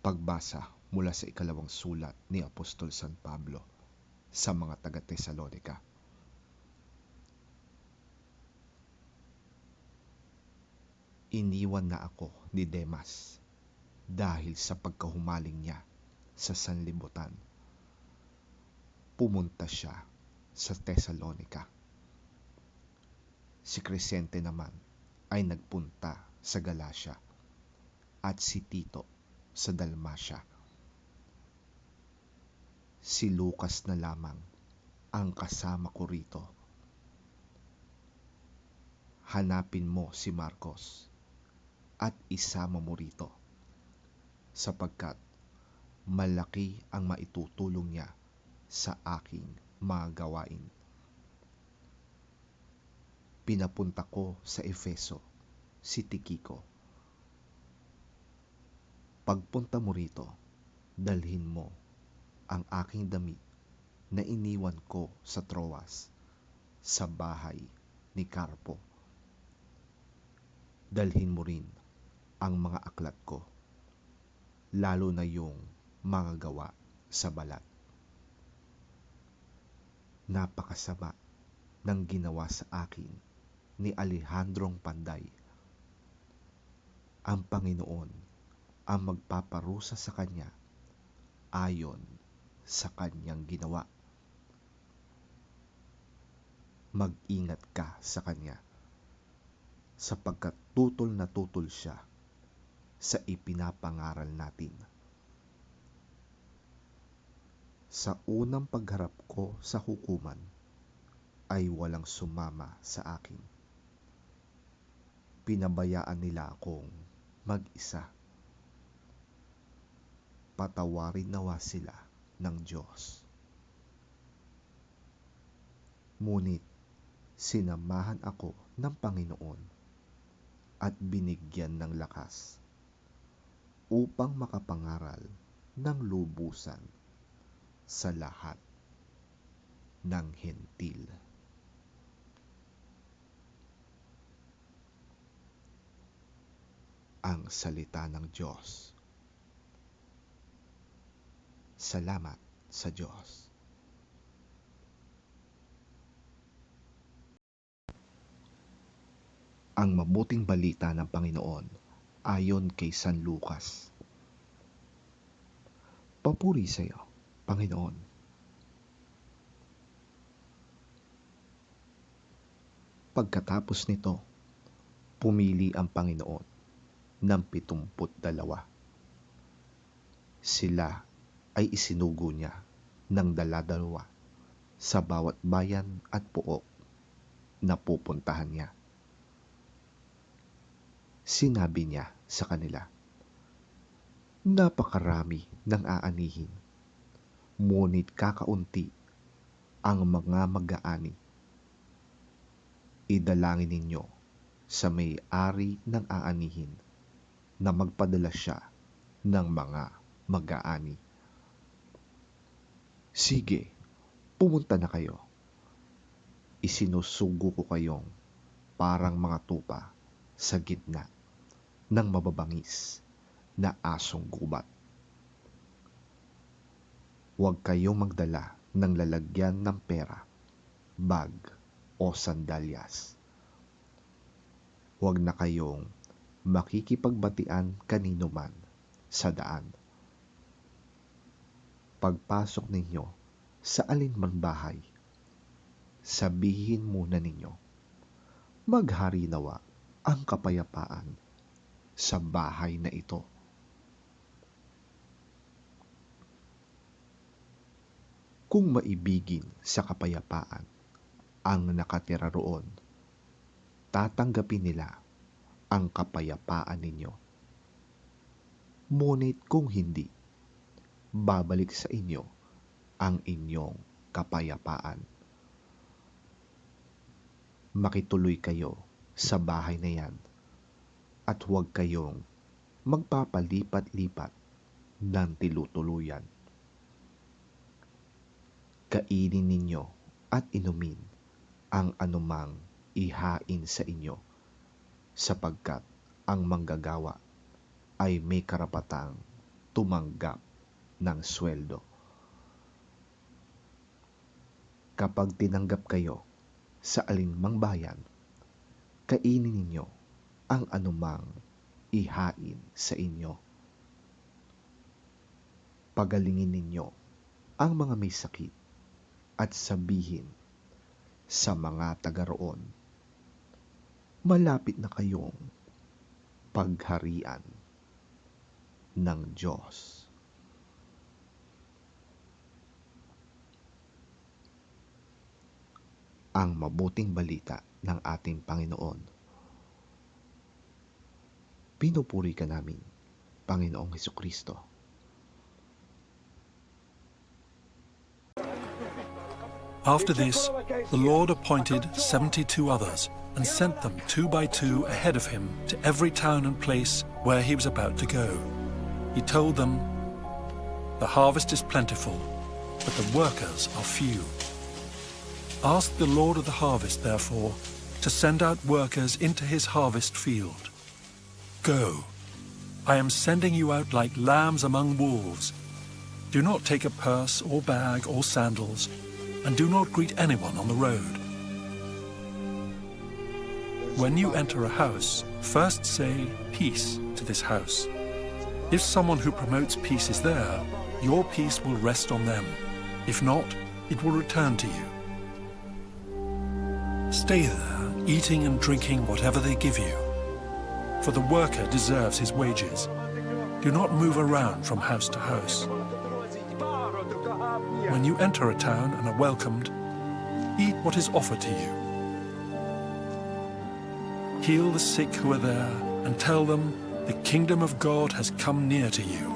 Pagbasa mula sa ikalawang sulat ni Apostol San Pablo sa mga taga-Tesalonika. Iniwan na ako ni Demas dahil sa pagkahumaling niya sa sanlibutan. Pumunta siya sa Tesalonika. Si Crescente naman ay nagpunta sa Galacia at si Tito sa Dalmacia. Si Lucas na lamang ang kasama ko rito. Hanapin mo si Marcos at isama mo rito sapagkat malaki ang maitutulong niya sa aking mga gawain. Pinapunta ko sa Efeso si Tikiko. Pagpunta mo rito, dalhin mo ang aking damit na iniwan ko sa Troas sa bahay ni Carpo. Dalhin mo rin ang mga aklat ko, lalo na yung mga gawa sa balat. Napakasama ng ginawa sa akin ni Alejandrong Panday. Ang Panginoon ang magpaparusa sa kanya ayon sa kanyang ginawa. Mag-ingat ka sa kanya sapagkat tutol na tutol siya sa ipinapangaral natin. Sa unang pagharap ko sa hukuman ay walang sumama sa akin. Pinabayaan nila akong mag-isa. Patawarin nawa sila ng Diyos. Ngunit sinamahan ako ng Panginoon at binigyan ng lakas upang makapangaral ng lubusan sa lahat ng hentil. Ang salita ng Diyos. Salamat sa Diyos. Ang mabuting balita ng Panginoon ayon kay San Lucas. Papuri sa iyo, Panginoon. Pagkatapos nito, pumili ang Panginoon ng 72. Sila ay isinugo niya ng dala-dalawa sa bawat bayan at pook na pupuntahan niya. Sinabi niya sa kanila, napakarami ng aanihin, ngunit kakaunti ang mga mag-aani. Idalangin ninyo sa may-ari ng aanihin na magpadala siya ng mga mag-aani. Sige, pumunta na kayo. Isinusugo ko kayong parang mga tupa sa gitna ng mababangis na asong gubat. Huwag kayong magdala ng lalagyan ng pera, bag o sandalyas. Huwag na kayong makikipagbatian kanino man sa daan. Pagpasok ninyo sa alinman bahay, sabihin muna ninyo, maghari nawa ang kapayapaan sa bahay na ito. Kung maibigin sa kapayapaan ang nakatira roon, tatanggapin nila ang kapayapaan ninyo. Ngunit kung hindi, babalik sa inyo ang inyong kapayapaan. Makituloy kayo sa bahay na yan at huwag kayong magpapalipat-lipat ng tilutuluyan. Kainin ninyo at inumin ang anumang ihain sa inyo sapagkat ang manggagawa ay may karapatang tumanggap ng sweldo. Kapag tinanggap kayo sa alinmang bayan, kainin ninyo ang anumang ihain sa inyo. Pagalingin ninyo ang mga may sakit at sabihin sa mga taga roon, malapit na kayong pagharian ng Diyos. Ang mabuting balita ng ating Panginoon. Pinupuri ka namin, Panginoong Hesukristo. After this, the Lord appointed 72 others and sent them 2 by 2 ahead of him to every town and place where he was about to go. He told them, "The harvest is plentiful, but the workers are few. Ask the Lord of the harvest, therefore, to send out workers into his harvest field. Go, I am sending you out like lambs among wolves. Do not take a purse or bag or sandals, and do not greet anyone on the road. When you enter a house, first say, 'Peace' to this house. If someone who promotes peace is there, your peace will rest on them. If not, it will return to you. Stay there, eating and drinking whatever they give you, for the worker deserves his wages. Do not move around from house to house. When you enter a town and are welcomed, eat what is offered to you. Heal the sick who are there and tell them the kingdom of God has come near to you.